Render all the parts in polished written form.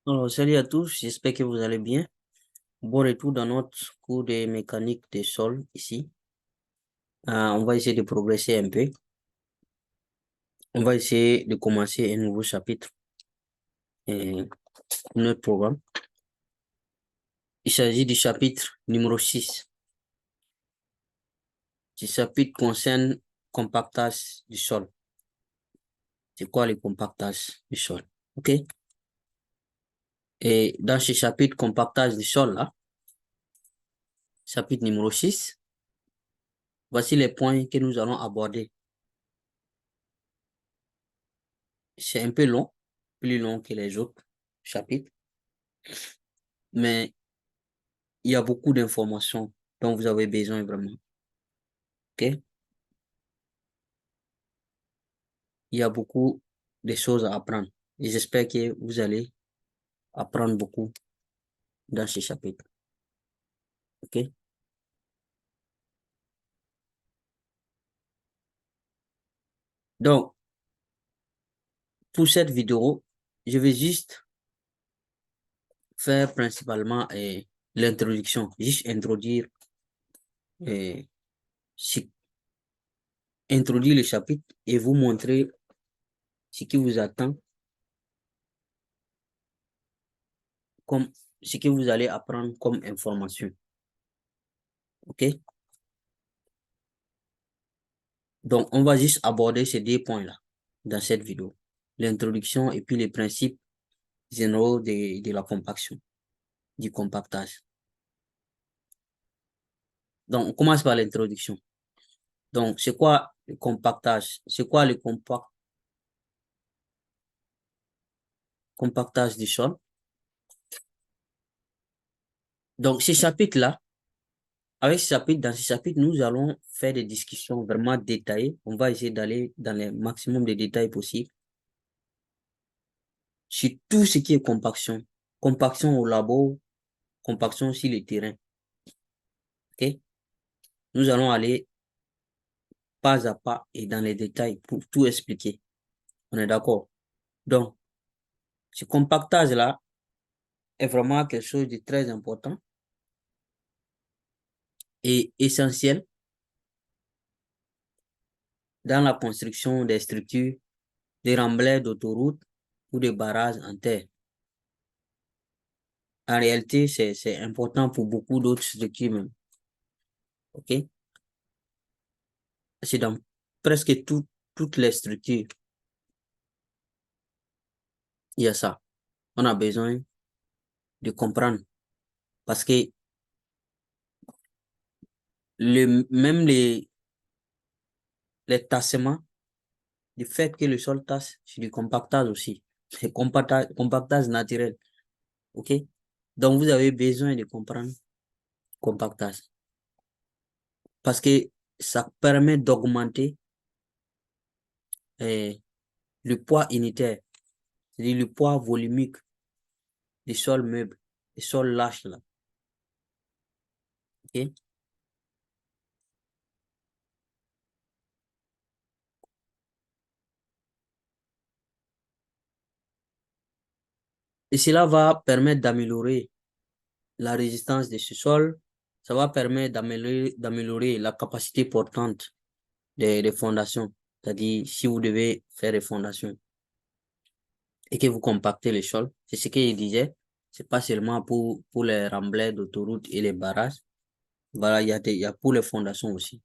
Alors, salut à tous, j'espère que vous allez bien. Bon retour dans notre cours de mécanique des sols ici. On va essayer de progresser un peu. On va essayer de commencer un nouveau chapitre de notre programme. Il s'agit du chapitre numéro 6. Ce chapitre concerne compactage du sol. C'est quoi le compactage du sol? OK? Et dans ce chapitre compactage du sol là, chapitre numéro 6, voici les points que nous allons aborder. C'est un peu long, plus long que les autres chapitres, mais il y a beaucoup d'informations dont vous avez besoin vraiment. OK? Il y a beaucoup de choses à apprendre. Et j'espère que vous allez apprendre beaucoup dans ce chapitre. OK? Donc, pour cette vidéo, je vais juste faire principalement l'introduction, juste introduire, introduire le chapitre et vous montrer ce qui vous attend, comme ce que vous allez apprendre comme information. OK? Donc, on va juste aborder ces deux points-là dans cette vidéo. L'introduction et puis les principes généraux de la compaction, du compactage. Donc, on commence par l'introduction. Donc, c'est quoi le compactage? C'est quoi le compactage du sol? Donc, ce chapitre-là, avec ce chapitre, dans ce chapitre, nous allons faire des discussions vraiment détaillées. On va essayer d'aller dans le maximum de détails possibles sur tout ce qui est compaction. Compaction au labo, compaction sur le terrain. OK? Nous allons aller pas à pas et dans les détails pour tout expliquer. On est d'accord? Donc, ce compactage-là est vraiment quelque chose de très important et essentiel dans la construction des structures, des remblais d'autoroutes ou des barrages en terre. En réalité, c'est important pour beaucoup d'autres structures même. OK? C'est dans presque toutes les structures, il y a ça. On a besoin de comprendre parce que même les tassements, le fait que le sol tasse, c'est du compactage aussi. C'est compactage naturel. OK? Donc, vous avez besoin de comprendre compactage parce que ça permet d'augmenter le poids unitaire, c'est-à-dire le poids volumique des sols meubles, des sols lâches là. OK? Et cela va permettre d'améliorer la résistance de ce sol. Ça va permettre d'améliorer la capacité portante des fondations. C'est-à-dire, si vous devez faire des fondations et que vous compactez le sol, c'est ce qu'il disait, c'est pas seulement pour les remblais d'autoroutes et les barrages. Voilà, il y a pour les fondations aussi.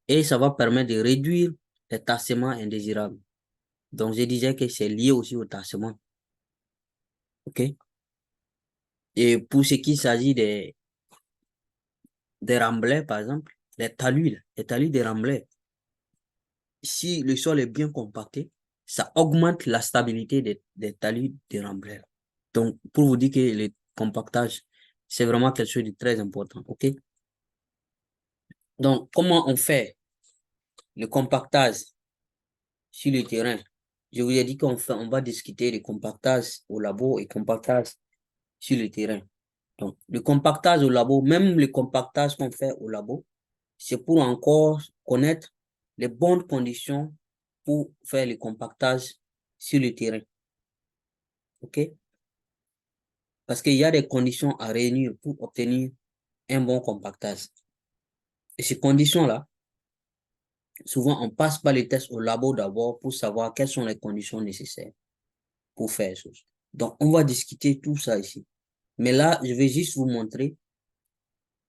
Et ça va permettre de réduire les tassements indésirables. Donc, je disais que c'est lié aussi au tassement. OK? Et pour ce qui s'agit des remblais, par exemple, les talus des remblais, si le sol est bien compacté, ça augmente la stabilité des talus des remblais. Donc, pour vous dire que le compactage, c'est vraiment quelque chose de très important. OK? Donc, comment on fait le compactage sur le terrain? Je vous ai dit on va discuter de compactage au labo et compactage sur le terrain. Donc, le compactage au labo, même le compactage qu'on fait au labo, c'est pour encore connaître les bonnes conditions pour faire le compactage sur le terrain. OK? Parce qu'il y a des conditions à réunir pour obtenir un bon compactage. Et ces conditions-là, souvent, on passe par les tests au labo d'abord pour savoir quelles sont les conditions nécessaires pour faire ça. Donc, on va discuter tout ça ici. Mais là, je vais juste vous montrer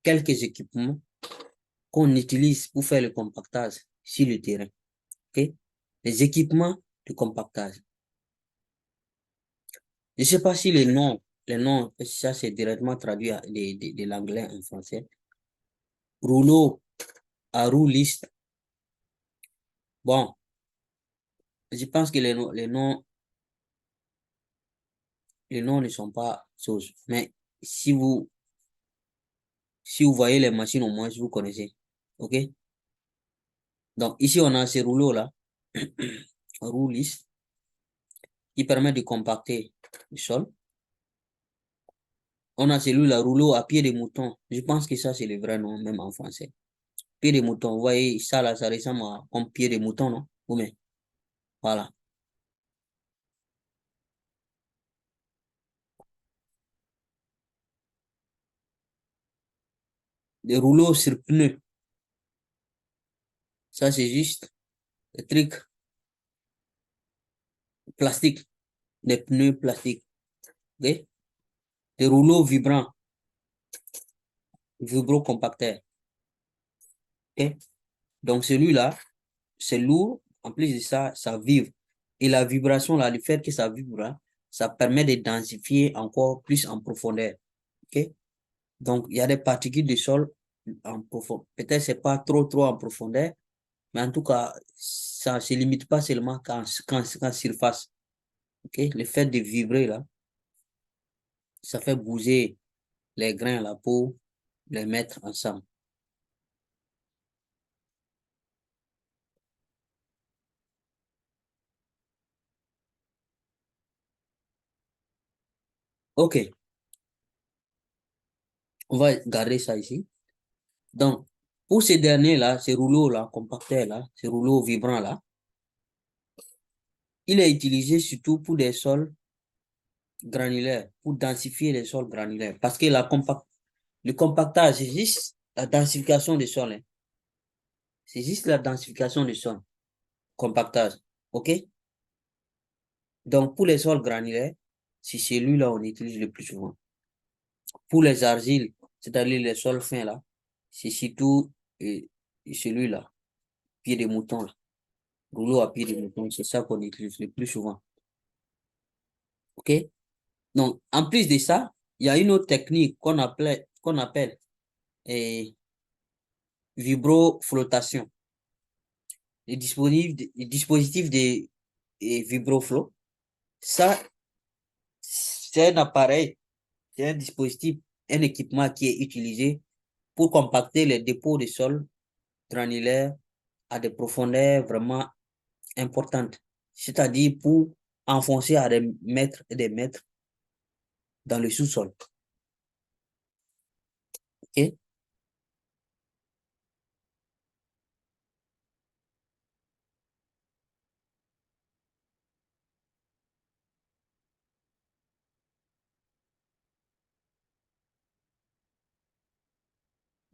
quelques équipements qu'on utilise pour faire le compactage sur le terrain. OK? Les équipements de compactage. Je ne sais pas si les noms, ça c'est directement traduit de l'anglais en français. Rouleau à roue lisse. Bon, je pense que les noms ne sont pas choses. Mais si vous voyez les machines, au moins, vous connaissez. OK? Donc, ici, on a ces rouleaux-là, roue lisse, qui permet de compacter le sol. On a celui-là, rouleau à pied de mouton. Je pense que ça, c'est le vrai nom, même en français. Pied de mouton. Vous voyez, ça, là, ça ressemble à comme pied de mouton, non? Oui, voilà. Des rouleaux sur pneus. Ça, c'est juste des trucs plastiques, des pneus plastiques. OK? Des rouleaux vibrants, vibrocompacteurs. OK? Donc, celui-là, c'est lourd. En plus de ça, ça vibre. Et la vibration, là, le fait que ça vibre, là, ça permet de densifier encore plus en profondeur. OK? Donc, il y a des particules de sol en profondeur. Peut-être c'est pas trop en profondeur, mais en tout cas, ça ne se limite pas seulement qu'en surface. OK? Le fait de vibrer, là, ça fait bouger les grains là pour les mettre ensemble. OK, on va garder ça ici. Donc, pour ces derniers-là, ces rouleaux-là, compacteurs-là, ces rouleaux vibrants-là, il est utilisé surtout pour des sols granulaires, pour densifier les sols granulaires. Parce que le compactage, c'est juste la densification des sols, hein. C'est juste la densification des sols, compactage. OK? Donc, pour les sols granulaires, c'est celui-là on utilise le plus souvent. Pour les argiles, c'est-à-dire les sols fins là, c'est surtout euh, celui-là, pied de mouton là. Rouleau à pied de mouton, c'est ça qu'on utilise le plus souvent. OK? Donc, en plus de ça, il y a une autre technique qu'on appelle eh, vibroflottation. Les dispositifs de vibroflow, ça, c'est un appareil, c'est un dispositif, un équipement qui est utilisé pour compacter les dépôts de sol granulaires à des profondeurs vraiment importantes. C'est-à-dire pour enfoncer à des mètres et des mètres dans le sous-sol. OK?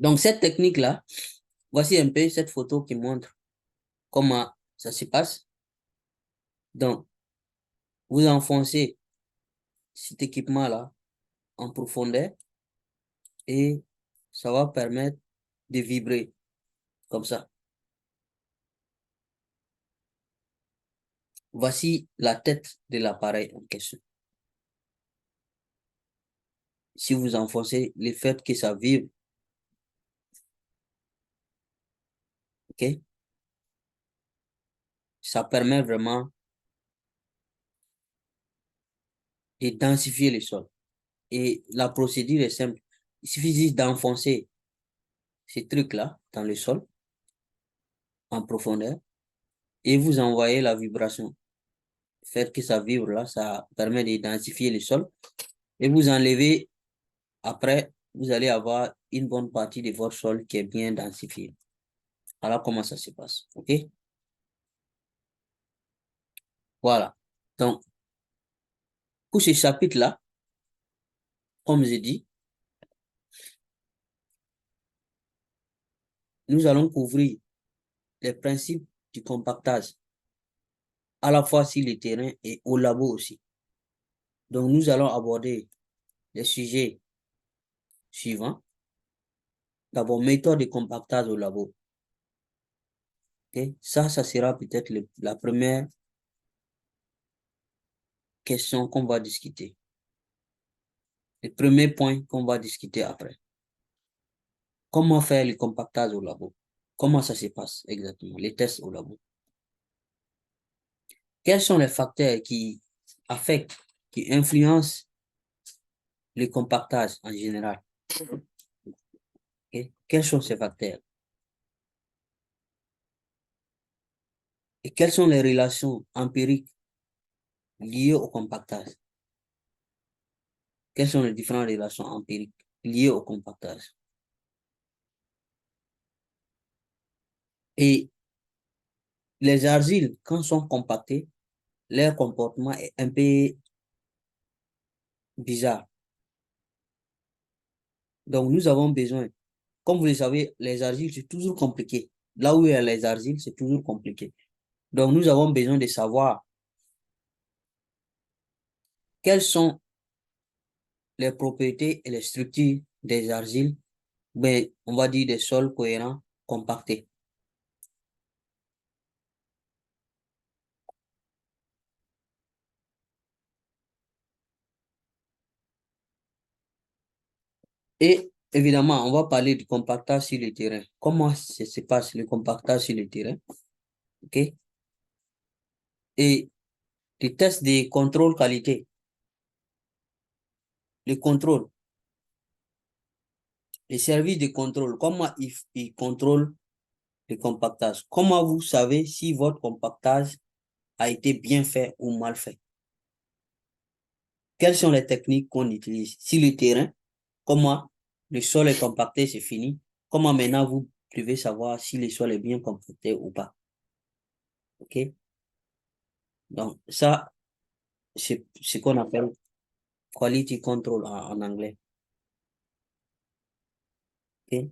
Donc, cette technique-là, voici un peu cette photo qui montre comment ça se passe. Donc, vous enfoncez cet équipement-là en profondeur et ça va permettre de vibrer comme ça. Voici la tête de l'appareil en question. Si vous enfoncez, le fait que ça vibre, OK, ça permet vraiment de densifier le sol. Et la procédure est simple. Il suffit juste d'enfoncer ces trucs-là dans le sol en profondeur et vous envoyez la vibration. Le fait que ça vibre là, ça permet d'identifier le sol et vous enlevez après, vous allez avoir une bonne partie de votre sol qui est bien densifiée. Voilà comment ça se passe. OK? Voilà. Donc, pour ce chapitre-là, comme j'ai dit, nous allons couvrir les principes du compactage, à la fois sur le terrain et au labo aussi. Donc, nous allons aborder les sujets suivants. D'abord, méthode de compactage au labo. Okay? Ça sera peut-être la première question qu'on va discuter. Le premier point qu'on va discuter après. Comment faire le compactage au labo? Comment ça se passe exactement, les tests au labo? Quels sont les facteurs qui affectent, qui influencent le compactage en général? Okay? Quels sont ces facteurs? Et quelles sont les relations empiriques liées au compactage? Quelles sont les différentes relations empiriques liées au compactage? Et les argiles, quand sont compactées, leur comportement est un peu bizarre. Donc, nous avons besoin, comme vous le savez, les argiles, c'est toujours compliqué. Là où il y a les argiles, c'est toujours compliqué. Donc, nous avons besoin de savoir quelles sont les propriétés et les structures des argiles, ben, on va dire des sols cohérents compactés. Et évidemment, on va parler du compactage sur le terrain. Comment ça se passe le compactage sur le terrain? OK? Et les tests de contrôle qualité. Le contrôle, les services de contrôle, comment ils contrôlent le compactage? Comment vous savez si votre compactage a été bien fait ou mal fait? Quelles sont les techniques qu'on utilise? Sur le terrain, comment le sol est compacté, c'est fini. Comment maintenant vous devez savoir si le sol est bien compacté ou pas? OK? Donc, ça, c'est ce qu'on appelle quality control en anglais. OK?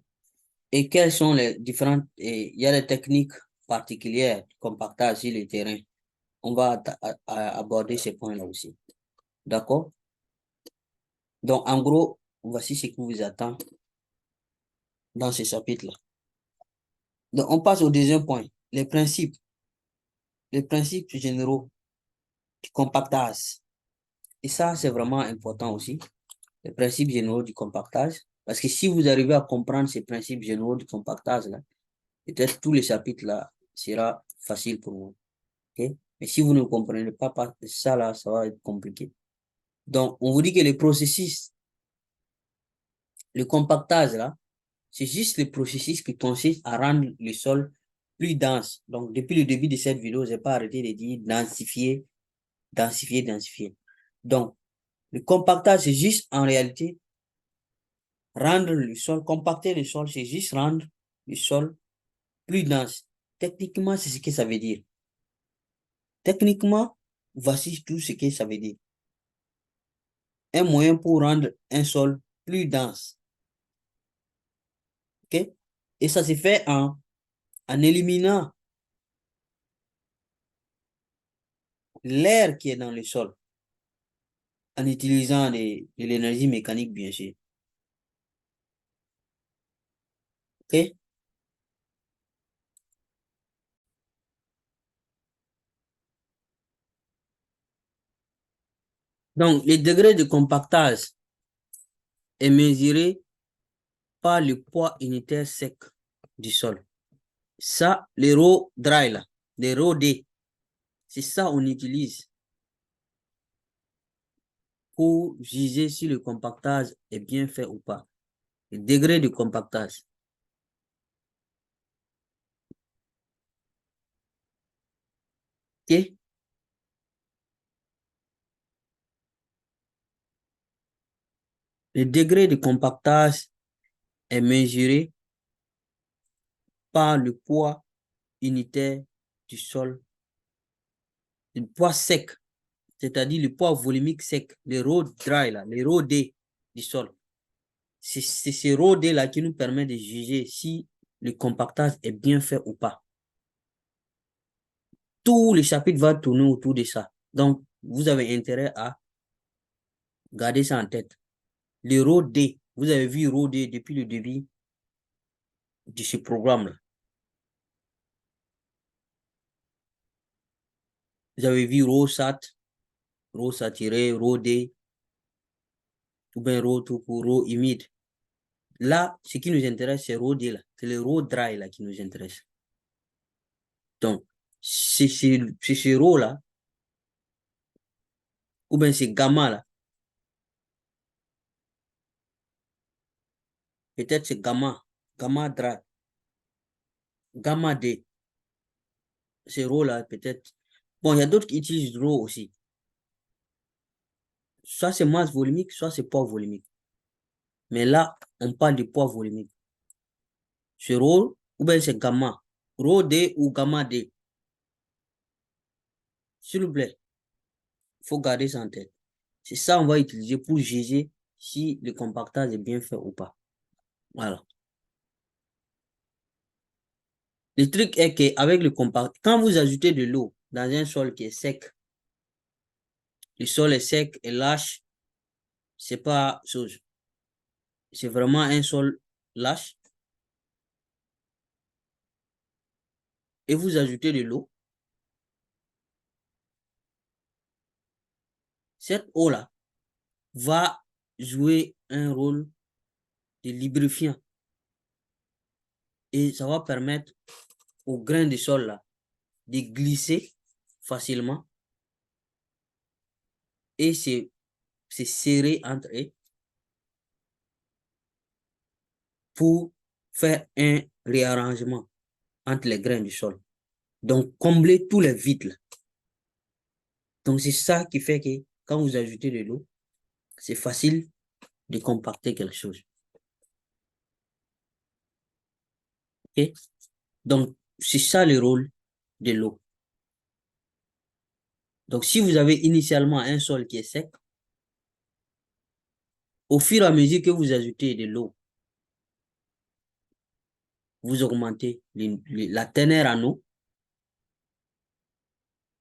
Et quelles sont les différentes, il y a des techniques particulières de compactage sur le terrain. On va aborder ces points-là aussi. D'accord? Donc, en gros, voici ce qui vous attend dans ce chapitre-là. Donc, on passe au deuxième point, les principes généraux du compactage. Et ça, c'est vraiment important aussi, les principes généraux du compactage. Parce que si vous arrivez à comprendre ces principes généraux du compactage-là, peut-être tous les chapitres-là sera facile pour vous. Okay? Mais si vous ne comprenez pas ça, là, ça va être compliqué. Donc, on vous dit que le processus, le compactage, là, c'est juste le processus qui consiste à rendre le sol plus dense. Donc, depuis le début de cette vidéo, je n'ai pas arrêté de dire densifier, densifier, densifier. Donc, le compactage, c'est juste en réalité rendre le sol, compacter le sol, c'est juste rendre le sol plus dense. Techniquement, c'est ce que ça veut dire. Techniquement, voici tout ce que ça veut dire. Un moyen pour rendre un sol plus dense. OK? Et ça se fait en éliminant l'air qui est dans le sol, en utilisant de l'énergie mécanique, bien sûr. OK? Donc, le degré de compactage est mesuré par le poids unitaire sec du sol. Ça, les raw dry, là, les raw D, c'est ça qu'on utilise pour juger si le compactage est bien fait ou pas. Le degré de compactage. OK? Le degré de compactage est mesuré par le poids unitaire du sol, le poids sec, c'est-à-dire le poids volumique sec, le raw dry, là, le raw D du sol. C'est ce raw D là qui nous permet de juger si le compactage est bien fait ou pas. Tout le chapitre va tourner autour de ça. Donc, vous avez intérêt à garder ça en tête. Le raw D, vous avez vu raw D depuis le début de ce programme-là. Vous avez vu raw sat, raw saturé, raw D, ou bien raw tout court, raw humide. Là, ce qui nous intéresse, c'est raw D là. C'est le raw dry là qui nous intéresse. Donc, c'est ce raw là, ou bien c'est gamma là. Peut-être c'est gamma, gamma dry, gamma D. Ces raw là, peut-être. Bon, il y a d'autres qui utilisent raw aussi. Soit c'est masse volumique, soit c'est poids volumique. Mais là, on parle de poids volumique. C'est raw ou bien c'est gamma. Raw D ou gamma D. S'il vous plaît, il faut garder ça en tête. C'est ça qu'on va utiliser pour juger si le compactage est bien fait ou pas. Voilà. Le truc est qu'avec le compactage, quand vous ajoutez de l'eau dans un sol qui est sec, le sol est sec et lâche, c'est pas chose. C'est vraiment un sol lâche. Et vous ajoutez de l'eau. Cette eau-là va jouer un rôle de lubrifiant. Et ça va permettre aux grains de sol là de glisser facilement et se serrer entre eux pour faire un réarrangement entre les grains du sol. Donc, combler tous les vides là. Donc, c'est ça qui fait que quand vous ajoutez de l'eau, c'est facile de compacter quelque chose. OK? Donc, c'est ça le rôle de l'eau. Donc, si vous avez initialement un sol qui est sec, au fur et à mesure que vous ajoutez de l'eau, vous augmentez la teneur en eau,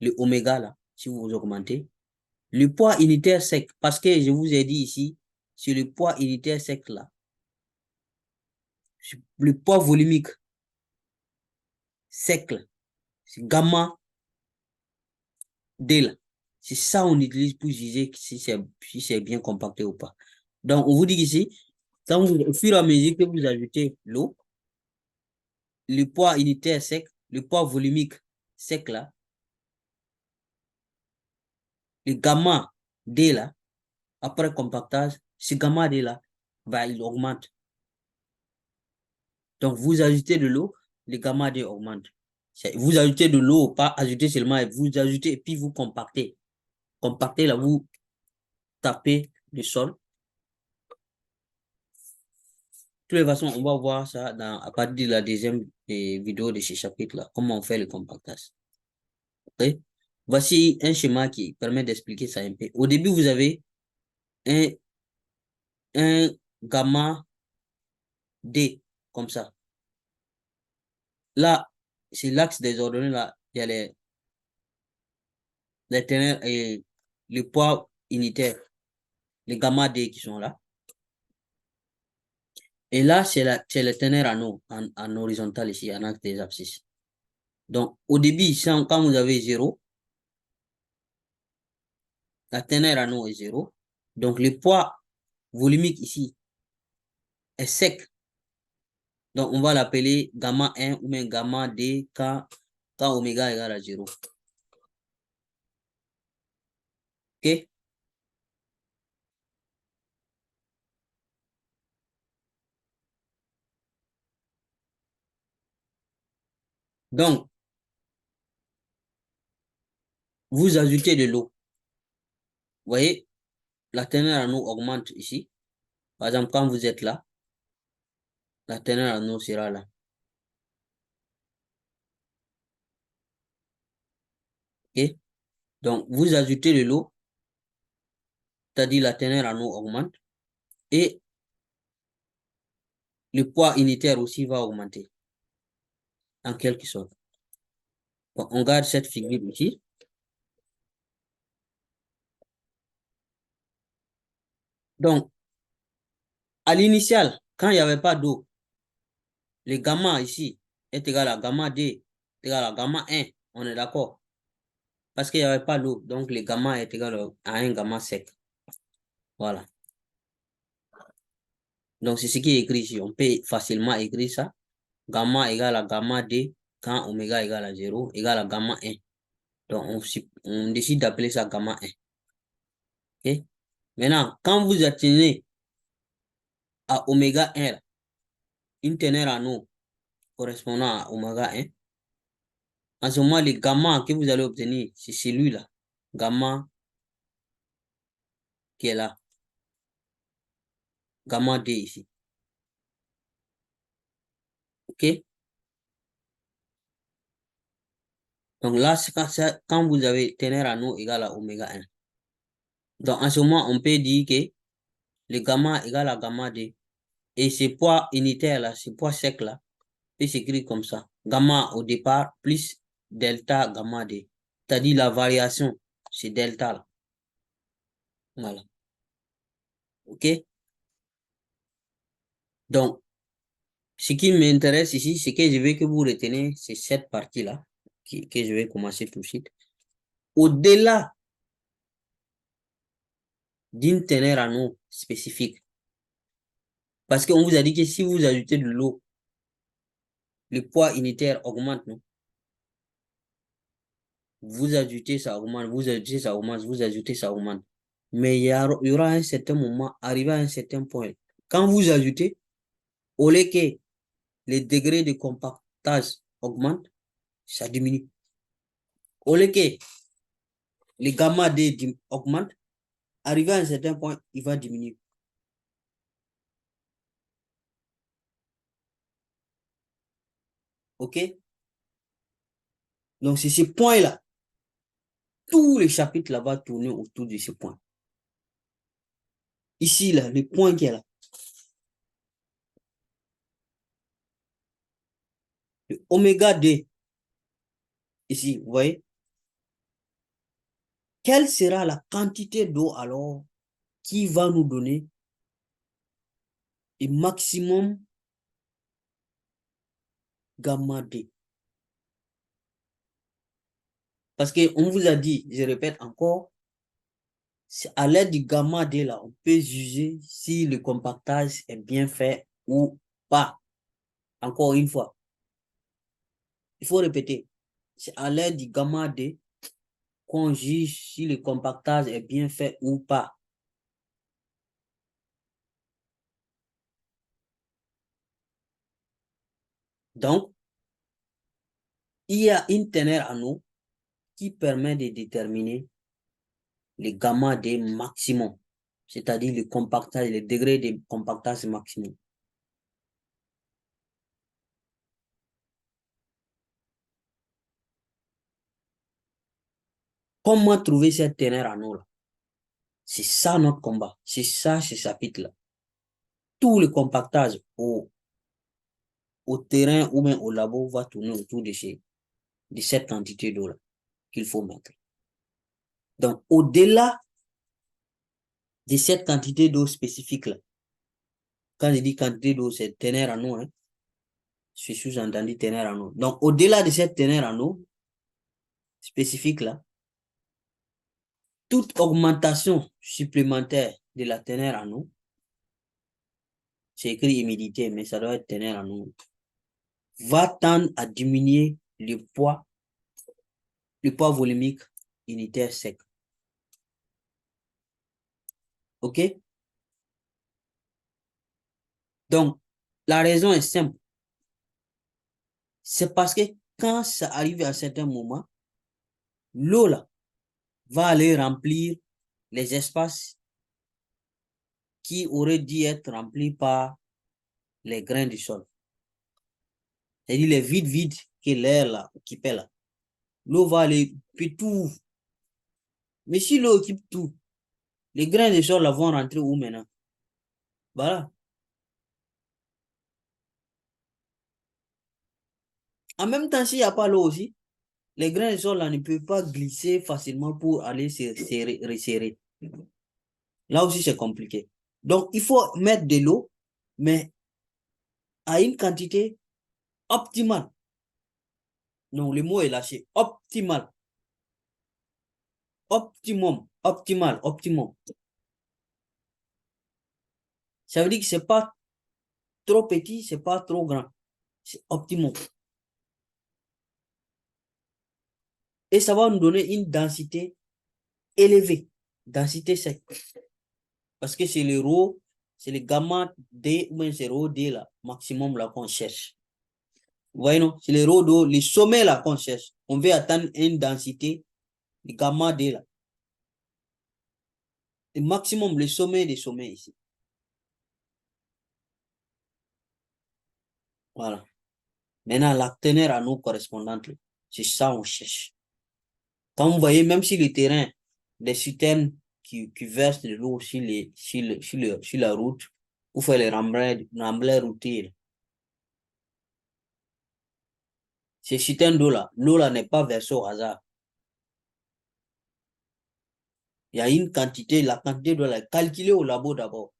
le oméga là, si vous augmentez. Le poids unitaire sec, parce que je vous ai dit ici, sur le poids unitaire sec là, le poids volumique sec là, c'est gamma D là. C'est ça qu'on utilise pour juger si c'est bien compacté ou pas. Donc, on vous dit ici, au fur et à mesure que vous ajoutez l'eau, le poids unitaire sec, le poids volumique sec là, le gamma D là, après compactage, ce gamma D là, il augmente. Donc, vous ajoutez de l'eau, le gamma D augmente. Vous ajoutez de l'eau, pas ajouter seulement, vous ajoutez et puis vous compactez. Compactez là, vous tapez le sol. De toutes les façons, on va voir ça à partir de la deuxième vidéo de ce chapitre-là, comment on fait le compactage. Okay? Voici un schéma qui permet d'expliquer ça un peu. Au début, vous avez un gamma D, comme ça. Là, c'est l'axe des ordonnées, là, il y a les teneurs et le poids unitaire, les gamma D qui sont là. Et là, c'est le teneur en horizontal ici, en axe des abscisses. Donc, au début, quand vous avez 0, la teneur en eau est 0. Donc, le poids volumique ici est sec. Donc, on va l'appeler gamma 1 ou bien gamma D quand oméga égale à 0. OK? Donc, vous ajoutez de l'eau. Vous voyez, la teneur en eau augmente ici. Par exemple, quand vous êtes là, la teneur en eau sera là. Ok? Donc, vous ajoutez de l'eau, c'est-à-dire la teneur en eau augmente, et le poids unitaire aussi va augmenter, en quelque sorte. Donc, on garde cette figure ici. Donc, à l'initial, quand il n'y avait pas d'eau, le gamma ici est égal à gamma D est égal à gamma 1. On est d'accord? Parce qu'il n'y avait pas d'eau, donc le gamma est égal à un gamma sec. Voilà. Donc, c'est ce qui est écrit ici. On peut facilement écrire ça. Gamma égale à gamma D quand oméga égale à 0 égale à gamma 1. Donc, on décide d'appeler ça gamma 1. Ok? Maintenant, quand vous atteignez à oméga 1, une teneur en eau correspondant à oméga 1, en ce moment, le gamma que vous allez obtenir, c'est celui-là. Gamma qui est là. Gamma D ici. OK? Donc là, c'est quand vous avez teneur en eau égale à oméga 1. Donc en ce moment, on peut dire que le gamma égale à gamma D. Et ce poids unitaire là, ce poids sec là, peut s'écrire comme ça. Gamma au départ plus delta gamma D. C'est-à-dire la variation, c'est delta là. Voilà. OK? Donc, ce qui m'intéresse ici, c'est que je veux que vous reteniez c'est cette partie-là que je vais commencer tout de suite. Au-delà d'une teneur en eau spécifique, parce qu'on vous a dit que si vous ajoutez de l'eau, le poids unitaire augmente, non? Vous ajoutez, ça augmente, vous ajoutez, ça augmente, vous ajoutez, ça augmente. Mais il y aura un certain moment, arrivé à un certain point. Quand vous ajoutez, au lieu que les degrés de compactage augmentent, ça diminue. Au lieu que les gamma D augmentent, arrivé à un certain point, il va diminuer. OK? Donc, c'est ce point-là. Tous les chapitres là-bas tourner autour de ce point. Ici, là, le point qui est là. Le oméga D. Ici, vous voyez? Quelle sera la quantité d'eau alors qui va nous donner le maximum gamma D? Parce qu'on vous a dit, je répète encore, à l'aide du gamma D, là, on peut juger si le compactage est bien fait ou pas. Encore une fois, il faut répéter. C'est à l'aide du gamma D qu'on juge si le compactage est bien fait ou pas. Donc, il y a une teneur en eau qui permet de déterminer le gamma D maximum, c'est-à-dire le compactage, le degré de compactage maximum. Comment trouver cette teneur en eau là? C'est ça notre combat. C'est ça ce chapitre-là. Tout le compactage au terrain ou même au labo va tourner autour de cette quantité d'eau là qu'il faut mettre. Donc, au-delà de cette quantité d'eau spécifique là, quand je dis quantité d'eau, c'est teneur en eau, hein, je suis sous-entendu teneur en eau. Donc, au-delà de cette teneur en eau spécifique là, toute augmentation supplémentaire de la teneur en eau, c'est écrit humidité, mais ça doit être teneur en eau, va tendre à diminuer le poids volumique unitaire sec. OK? Donc, la raison est simple. C'est parce que quand ça arrive à un certain moment, l'eau là va aller remplir les espaces qui auraient dû être remplis par les grains du sol. C'est-à-dire les vides que l'air là occupait là. l'eau va aller, puis tout. Mais si l'eau occupe tout, les grains de sol là vont rentrer où maintenant? Voilà. En même temps, s'il n'y a pas l'eau aussi, les grains de sol là ne peuvent pas glisser facilement pour aller se resserrer. Là aussi, c'est compliqué. Donc, il faut mettre de l'eau, mais à une quantité optimale. Non, le mot est lâché. Optimal. Optimum. Optimal. Optimum. Ça veut dire que c'est pas trop petit, c'est pas trop grand. C'est optimum. Et ça va nous donner une densité élevée. Densité sec. Parce que c'est le rho, c'est le gamma D, ou bien c'est rho D là, maximum là qu'on cherche. Vous voyez, non? C'est le rho D, le sommet là qu'on cherche. On veut atteindre une densité de gamma D là. Le maximum, le sommet des sommets ici. Voilà. Maintenant, la teneur à nous correspondante, c'est ça on cherche. Quand vous voyez, même si le terrain, les citernes qui versent de l'eau sur la route, vous faites les remblais routiers. Ces citernes d'eau-là, l'eau là n'est pas versée au hasard. Il y a une quantité, la quantité doit être calculée au labo d'abord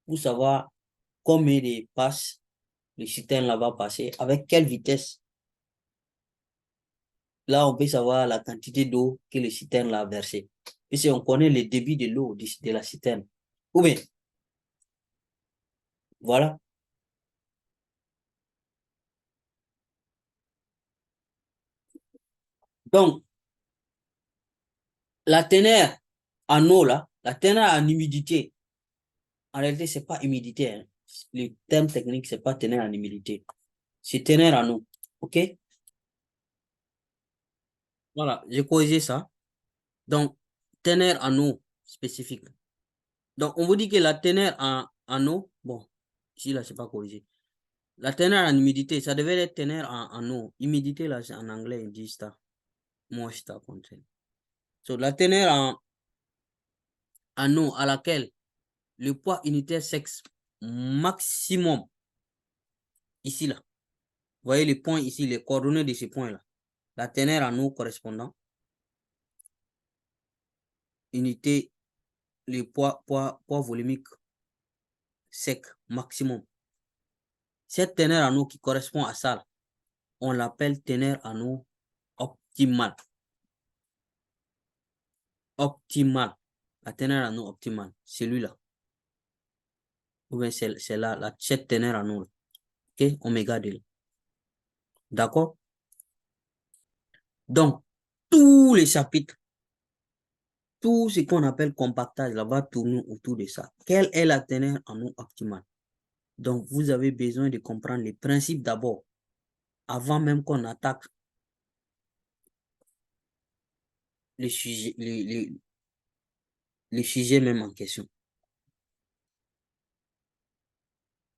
pour savoir combien de passes le citerne là va passer, avec quelle vitesse. Là, on peut savoir la quantité d'eau que le citerne là a versé. Et si on connaît le débit de l'eau de la citerne. Ou bien, voilà. Donc, la teneur en eau là, la teneur en humidité, en réalité, c'est pas humidité, hein. Le terme technique, c'est pas teneur en humidité. C'est teneur en eau. OK? Voilà, j'ai corrigé ça. Donc, teneur en eau spécifique. Donc, on vous dit que la teneur en eau, bon, ici, là, c'est pas corrigé. La teneur en humidité, ça devait être teneur en eau. Humidité, là, c'est en anglais, ils disent ça. Moisture content. So, la teneur en eau à laquelle le poids unitaire sexe maximum, ici, là. Vous voyez les points ici, les coordonnées de ces points-là. La teneur en eau correspondant, unité, le poids volumique sec maximum. Cette teneur en eau qui correspond à ça, on l'appelle teneur en eau optimale. Optimale. La teneur en eau optimale, celui-là. Ou bien c'est là, cette teneur en eau. OK, oméga 2. D'accord? Donc, tous les chapitres, tout ce qu'on appelle compactage, là, va tourner autour de ça. Quelle est la teneur en eau optimale? Donc, vous avez besoin de comprendre les principes d'abord, avant même qu'on attaque le sujet, le sujet même en question.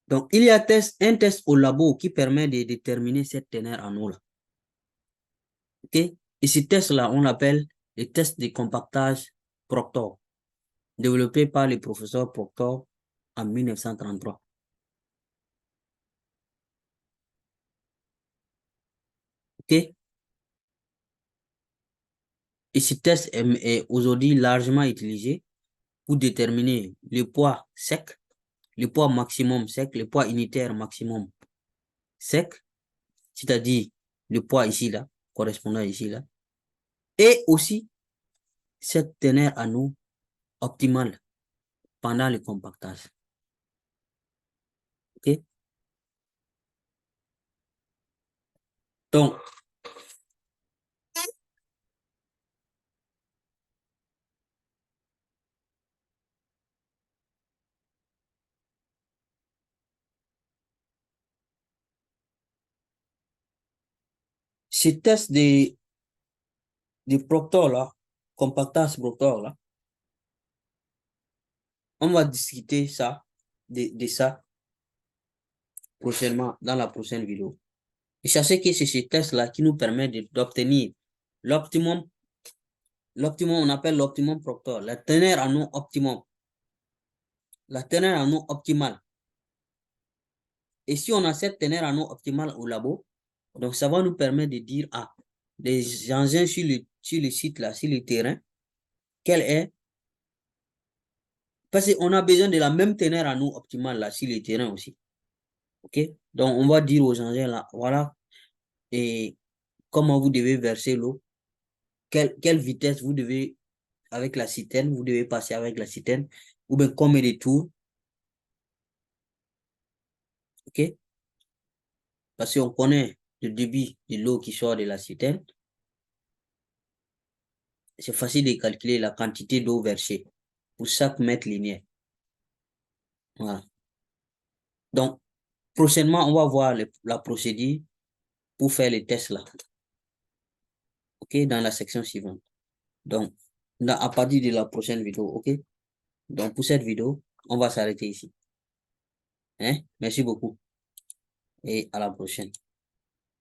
Donc, il y a un test au labo qui permet de déterminer cette teneur en eau là. OK? Et ce test-là, on l'appelle le test de compactage Proctor, développé par le professeur Proctor en 1933. OK? Et ce test est aujourd'hui largement utilisé pour déterminer le poids sec, le poids maximum sec, le poids unitaire maximum sec, c'est-à-dire le poids ici, là, correspondant ici, là, et aussi cette teneur en eau optimale pendant le compactage. OK? Donc, ce test de Proctor, là, compactage Proctor, là, on va discuter ça, de ça prochainement dans la prochaine vidéo. Et sachez que c'est ce test-là qui nous permet d'obtenir l'optimum, on appelle l'optimum proctor, la teneur en eau optimum, la teneur en eau optimale. Et si on a cette teneur en eau optimale au labo, donc ça va nous permettre de dire, ah, des engins sur le site là, sur le terrain, quel est, parce qu'on a besoin de la même teneur en eau optimale là, sur le terrain aussi. OK? Donc, on va dire aux engins là, voilà, et comment vous devez verser l'eau, quelle vitesse vous devez, avec la citerne, vous devez passer avec la citerne, ou bien combien de tours. OK? Parce qu'on connaît le débit de l'eau qui sort de la citerne. C'est facile de calculer la quantité d'eau versée pour chaque mètre linéaire. Voilà. Donc, prochainement, on va voir la procédure pour faire les tests là. OK? Dans la section suivante. Donc, à partir de la prochaine vidéo. OK? Donc, pour cette vidéo, on va s'arrêter ici. Hein? Merci beaucoup et à la prochaine.